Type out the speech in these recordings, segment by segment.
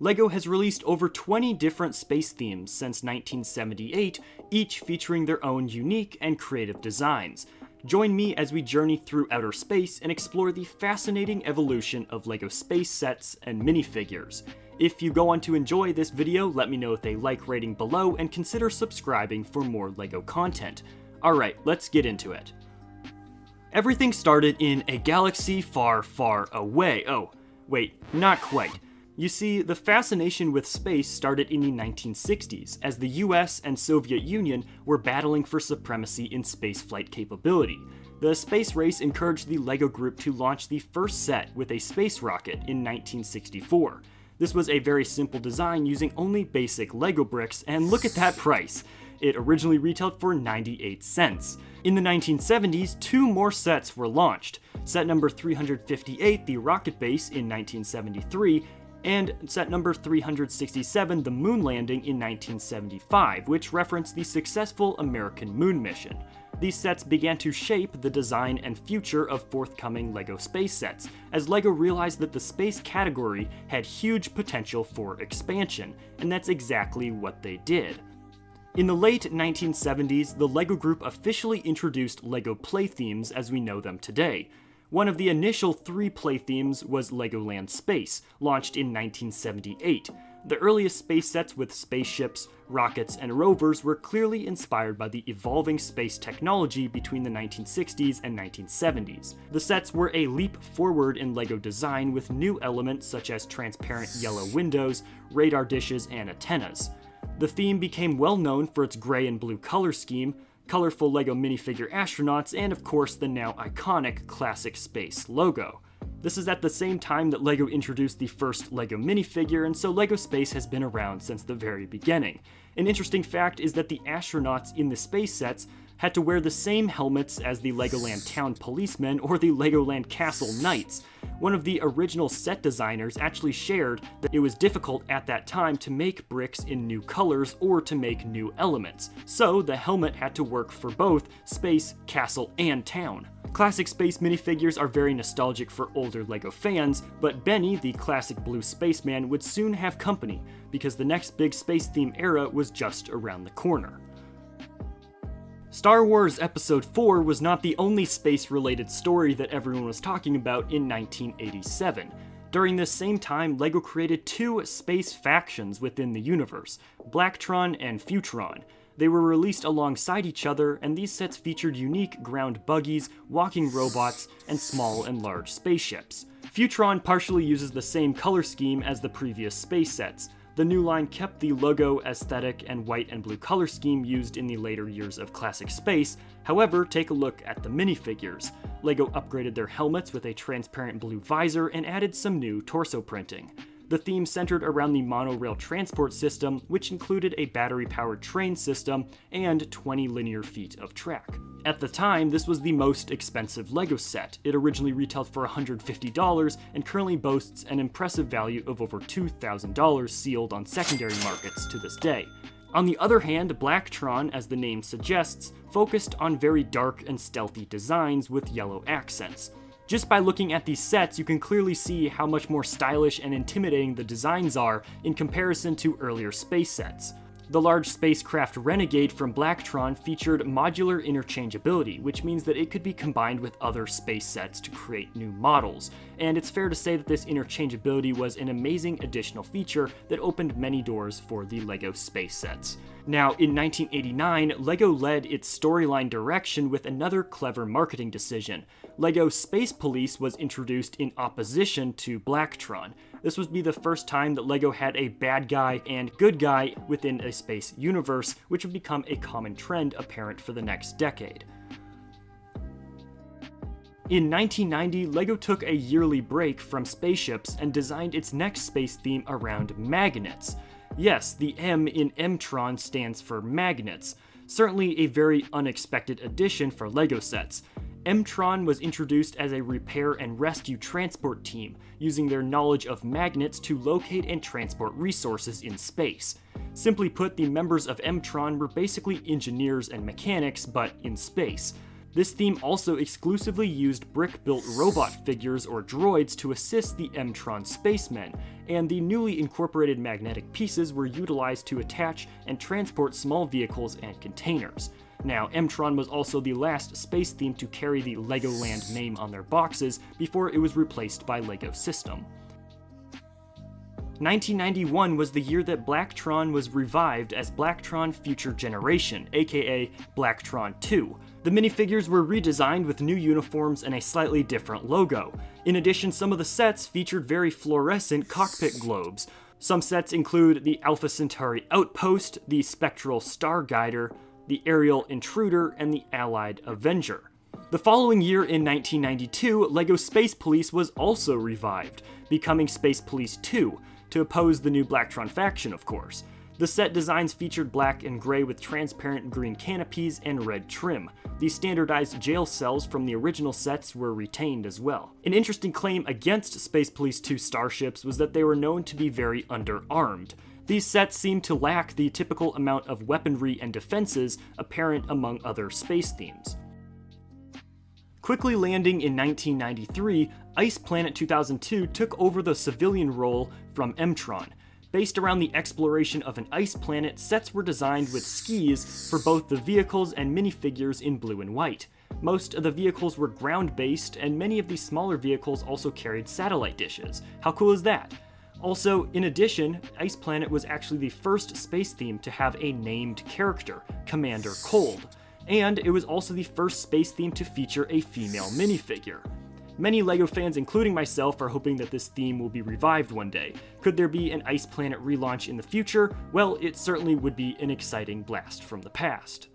LEGO has released over 20 different space themes since 1978, each featuring their own unique and creative designs. Join me as we journey through outer space and explore the fascinating evolution of LEGO space sets and minifigures. If you go on to enjoy this video, let me know with a like rating below and consider subscribing for more LEGO content. Alright, let's get into it. Everything started in a galaxy far, far away. Oh, wait, not quite. You see, the fascination with space started in the 1960s, as the US and Soviet Union were battling for supremacy in spaceflight capability. The space race encouraged the LEGO Group to launch the first set with a space rocket in 1964. This was a very simple design using only basic LEGO bricks, and look at that price! It originally retailed for 98 cents. In the 1970s, two more sets were launched. Set number 358, the rocket base, in 1973, and set number 367, the moon landing, in 1975, which referenced the successful American moon mission. These sets began to shape the design and future of forthcoming LEGO space sets, as LEGO realized that the space category had huge potential for expansion, and that's exactly what they did. In the late 1970s, the LEGO Group officially introduced LEGO play themes as we know them today. One of the initial 3 play themes was Legoland Space, launched in 1978. The earliest space sets with spaceships, rockets, and rovers were clearly inspired by the evolving space technology between the 1960s and 1970s. The sets were a leap forward in LEGO design with new elements such as transparent yellow windows, radar dishes, and antennas. The theme became well known for its gray and blue color scheme, colorful LEGO minifigure astronauts, and of course the now iconic classic space logo. This is at the same time that LEGO introduced the first LEGO minifigure, and so LEGO Space has been around since the very beginning. An interesting fact is that the astronauts in the space sets had to wear the same helmets as the Legoland Town Policemen or the Legoland Castle Knights. One of the original set designers actually shared that it was difficult at that time to make bricks in new colors or to make new elements, so the helmet had to work for both space, castle, and town. Classic space minifigures are very nostalgic for older LEGO fans, but Benny, the classic blue spaceman, would soon have company, because the next big space theme era was just around the corner. Star Wars Episode 4 was not the only space-related story that everyone was talking about in 1987. During this same time, LEGO created 2 space factions within the universe, Blacktron and Futron. They were released alongside each other, and these sets featured unique ground buggies, walking robots, and small and large spaceships. Futron partially uses the same color scheme as the previous space sets. The new line kept the logo, aesthetic, and white and blue color scheme used in the later years of Classic Space. However, take a look at the minifigures. LEGO upgraded their helmets with a transparent blue visor and added some new torso printing. The theme centered around the monorail transport system, which included a battery-powered train system and 20 linear feet of track. At the time, this was the most expensive LEGO set. It originally retailed for $150 and currently boasts an impressive value of over $2,000 sealed on secondary markets to this day. On the other hand, Blacktron, as the name suggests, focused on very dark and stealthy designs with yellow accents. Just by looking at these sets, you can clearly see how much more stylish and intimidating the designs are in comparison to earlier space sets. The large spacecraft Renegade from Blacktron featured modular interchangeability, which means that it could be combined with other space sets to create new models, and it's fair to say that this interchangeability was an amazing additional feature that opened many doors for the LEGO space sets. Now, in 1989, LEGO led its storyline direction with another clever marketing decision. LEGO Space Police was introduced in opposition to Blacktron. This would be the first time that LEGO had a bad guy and good guy within a space universe, which would become a common trend apparent for the next decade. In 1990, LEGO took a yearly break from spaceships and designed its next space theme around magnets. Yes, the M in M-Tron stands for magnets. Certainly a very unexpected addition for LEGO sets. M-Tron was introduced as a repair and rescue transport team, using their knowledge of magnets to locate and transport resources in space. Simply put, the members of M-Tron were basically engineers and mechanics, but in space. This theme also exclusively used brick-built robot figures or droids to assist the Tron spacemen, and the newly incorporated magnetic pieces were utilized to attach and transport small vehicles and containers. Now, Tron was also the last space theme to carry the Legoland name on their boxes before it was replaced by Lego System. 1991 was the year that Blacktron was revived as Blacktron Future Generation, aka Blacktron 2. The minifigures were redesigned with new uniforms and a slightly different logo. In addition, some of the sets featured very fluorescent cockpit globes. Some sets include the Alpha Centauri Outpost, the Spectral Star Guider, the Aerial Intruder, and the Allied Avenger. The following year, in 1992, LEGO Space Police was also revived, becoming Space Police 2, to oppose the new Blacktron faction, of course. The set designs featured black and gray with transparent green canopies and red trim. The standardized jail cells from the original sets were retained as well. An interesting claim against Space Police 2 starships was that they were known to be very underarmed. These sets seemed to lack the typical amount of weaponry and defenses apparent among other space themes. Quickly landing in 1993, Ice Planet 2002 took over the civilian role from Tron. Based around the exploration of an ice planet, sets were designed with skis for both the vehicles and minifigures in blue and white. Most of the vehicles were ground-based, and many of these smaller vehicles also carried satellite dishes. How cool is that? Also, in addition, Ice Planet was actually the first space theme to have a named character, Commander Cold. And it was also the first space theme to feature a female minifigure. Many LEGO fans, including myself, are hoping that this theme will be revived one day. Could there be an Ice Planet relaunch in the future? Well, it certainly would be an exciting blast from the past.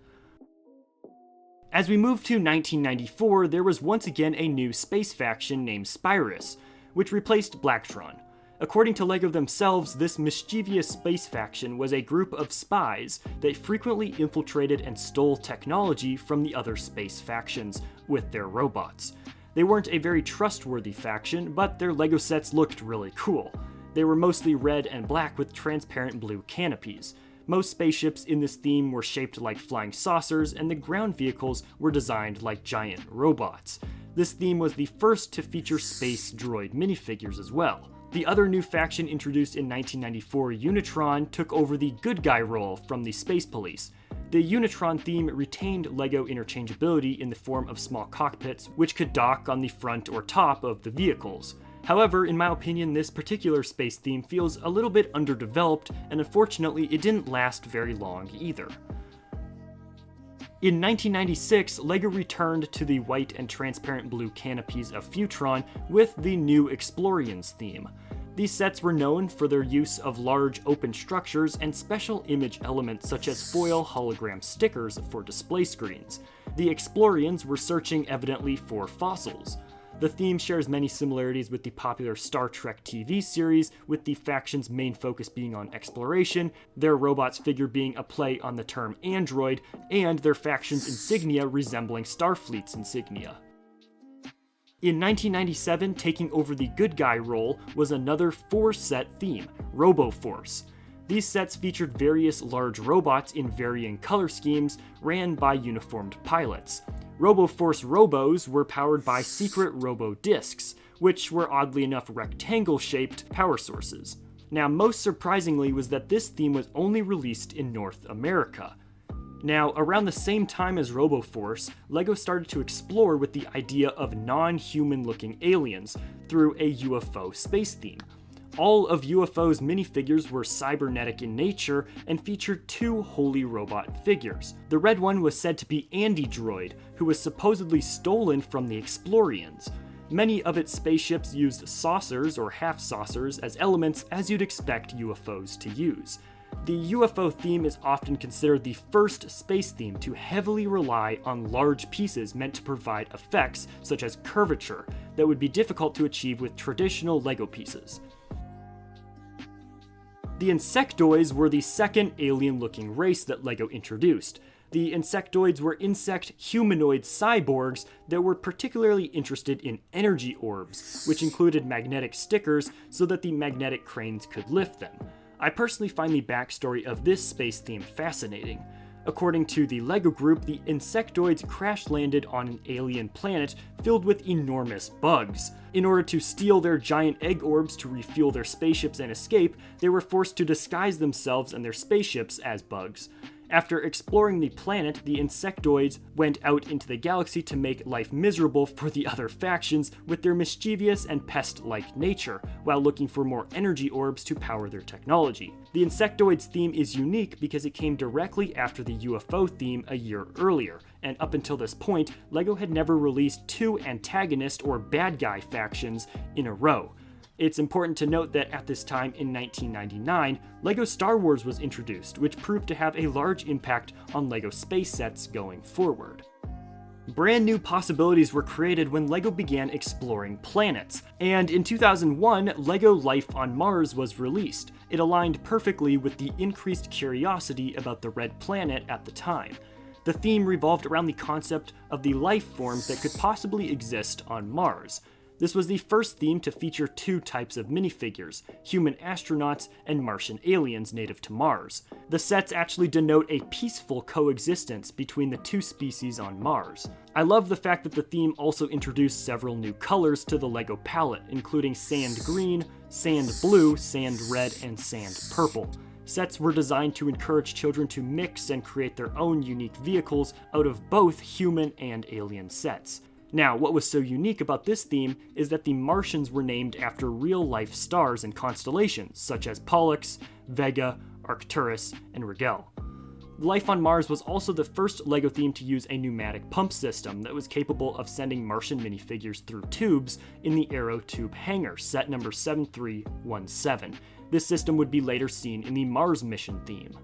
As we move to 1994, there was once again a new space faction named SpitBrix, which replaced Blacktron. According to LEGO themselves, this mischievous space faction was a group of spies that frequently infiltrated and stole technology from the other space factions with their robots. They weren't a very trustworthy faction, but their LEGO sets looked really cool. They were mostly red and black with transparent blue canopies. Most spaceships in this theme were shaped like flying saucers, and the ground vehicles were designed like giant robots. This theme was the first to feature space droid minifigures as well. The other new faction introduced in 1994, Unitron, took over the good guy role from the Space Police. The Unitron theme retained LEGO interchangeability in the form of small cockpits, which could dock on the front or top of the vehicles. However, in my opinion, this particular space theme feels a little bit underdeveloped, and unfortunately, it didn't last very long either. In 1996, LEGO returned to the white and transparent blue canopies of Futron with the new Explorians theme. These sets were known for their use of large open structures and special image elements such as foil hologram stickers for display screens. The Explorians were searching evidently for fossils. The theme shares many similarities with the popular Star Trek TV series, with the faction's main focus being on exploration, their robots figure being a play on the term android, and their faction's insignia resembling Starfleet's insignia. In 1997, taking over the good guy role was another 4-set theme, RoboForce. These sets featured various large robots in varying color schemes, ran by uniformed pilots. RoboForce Robos were powered by secret robo-discs, which were oddly enough rectangle-shaped power sources. Now, most surprisingly was that this theme was only released in North America. Now, around the same time as RoboForce, LEGO started to explore with the idea of non-human-looking aliens through a UFO space theme. All of UFO's minifigures were cybernetic in nature and featured 2 holy robot figures. The red one was said to be Andy Droid, who was supposedly stolen from the Explorians. Many of its spaceships used saucers or half-saucers as elements as you'd expect UFOs to use. The UFO theme is often considered the first space theme to heavily rely on large pieces meant to provide effects such as curvature that would be difficult to achieve with traditional LEGO pieces. The Insectoids were the second alien-looking race that LEGO introduced. The Insectoids were insect humanoid cyborgs that were particularly interested in energy orbs, which included magnetic stickers so that the magnetic cranes could lift them. I personally find the backstory of this space theme fascinating. According to the LEGO Group, the insectoids crash-landed on an alien planet filled with enormous bugs. In order to steal their giant egg orbs to refuel their spaceships and escape, they were forced to disguise themselves and their spaceships as bugs. After exploring the planet, the insectoids went out into the galaxy to make life miserable for the other factions with their mischievous and pest-like nature, while looking for more energy orbs to power their technology. The insectoids theme is unique because it came directly after the UFO theme a year earlier, and up until this point, LEGO had never released two antagonist or bad guy factions in a row. It's important to note that at this time in 1999, LEGO Star Wars was introduced, which proved to have a large impact on LEGO space sets going forward. Brand new possibilities were created when LEGO began exploring planets, and in 2001, LEGO Life on Mars was released. It aligned perfectly with the increased curiosity about the red planet at the time. The theme revolved around the concept of the life forms that could possibly exist on Mars. This was the first theme to feature two types of minifigures, human astronauts and Martian aliens native to Mars. The sets actually denote a peaceful coexistence between the two species on Mars. I love the fact that the theme also introduced several new colors to the LEGO palette, including sand green, sand blue, sand red, and sand purple. Sets were designed to encourage children to mix and create their own unique vehicles out of both human and alien sets. Now, what was so unique about this theme is that the Martians were named after real-life stars and constellations, such as Pollux, Vega, Arcturus, and Rigel. Life on Mars was also the first LEGO theme to use a pneumatic pump system that was capable of sending Martian minifigures through tubes in the Aero Tube hangar, set number 7317. This system would be later seen in the Mars mission theme.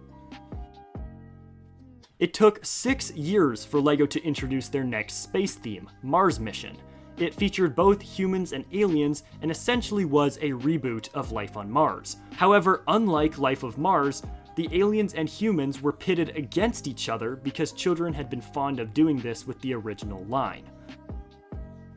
It took 6 years for LEGO to introduce their next space theme, Mars Mission. It featured both humans and aliens and essentially was a reboot of Life on Mars. However, unlike Life of Mars, the aliens and humans were pitted against each other because children had been fond of doing this with the original line.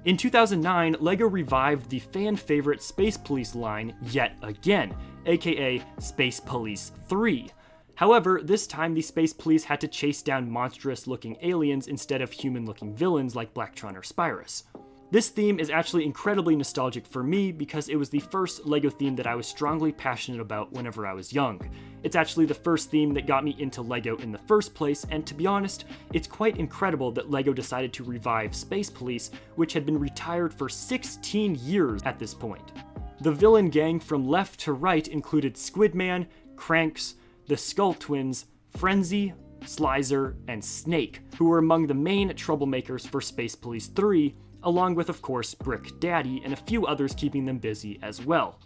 In 2009, LEGO revived the fan-favorite Space Police line yet again, aka Space Police 3. However, this time the Space Police had to chase down monstrous-looking aliens instead of human-looking villains like Blacktron or Spirus. This theme is actually incredibly nostalgic for me because it was the first LEGO theme that I was strongly passionate about whenever I was young. It's actually the first theme that got me into LEGO in the first place, and to be honest, it's quite incredible that LEGO decided to revive Space Police, which had been retired for 16 years at this point. The villain gang from left to right included Squidman, Cranks, the Skull Twins, Frenzy, Slizer, and Snake, who were among the main troublemakers for Space Police 3, along with, of course, Brick Daddy and a few others keeping them busy as well.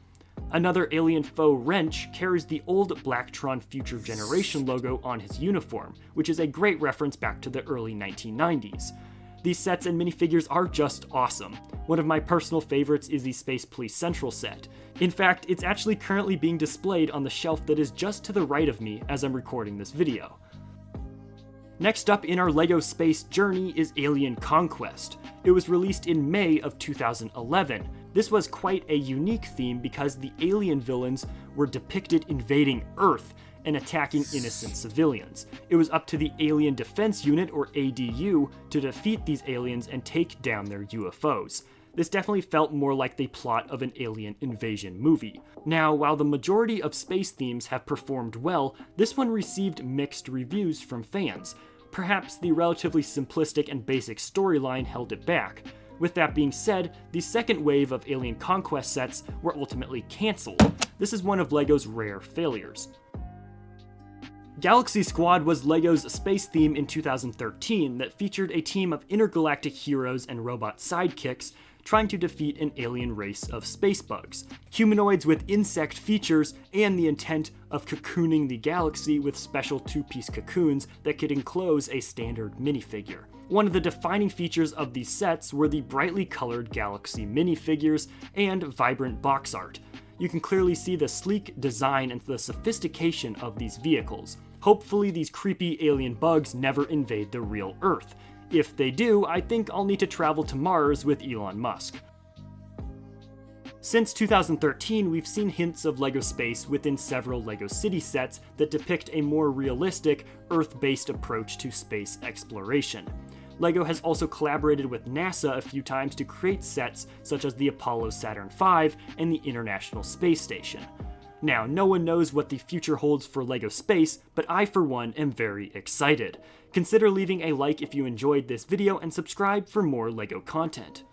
Another alien foe, Wrench, carries the old Blacktron Future Generation logo on his uniform, which is a great reference back to the early 1990s. These sets and minifigures are just awesome. One of my personal favorites is the Space Police Central set. In fact, it's actually currently being displayed on the shelf that is just to the right of me as I'm recording this video. Next up in our LEGO space journey is Alien Conquest. It was released in May of 2011. This was quite a unique theme because the alien villains were depicted invading Earth and attacking innocent civilians. It was up to the Alien Defense Unit, or ADU, to defeat these aliens and take down their UFOs. This definitely felt more like the plot of an alien invasion movie. Now, while the majority of space themes have performed well, this one received mixed reviews from fans. Perhaps the relatively simplistic and basic storyline held it back. With that being said, the second wave of Alien Conquest sets were ultimately cancelled. This is one of LEGO's rare failures. Galaxy Squad was LEGO's space theme in 2013 that featured a team of intergalactic heroes and robot sidekicks trying to defeat an alien race of space bugs. Humanoids with insect features and the intent of cocooning the galaxy with special two-piece cocoons that could enclose a standard minifigure. One of the defining features of these sets were the brightly colored galaxy minifigures and vibrant box art. You can clearly see the sleek design and the sophistication of these vehicles. Hopefully these creepy alien bugs never invade the real Earth. If they do, I think I'll need to travel to Mars with Elon Musk. Since 2013, we've seen hints of LEGO space within several LEGO City sets that depict a more realistic, Earth-based approach to space exploration. LEGO has also collaborated with NASA a few times to create sets such as the Apollo Saturn V and the International Space Station. Now, no one knows what the future holds for LEGO Space, but I for one am very excited. Consider leaving a like if you enjoyed this video and subscribe for more LEGO content.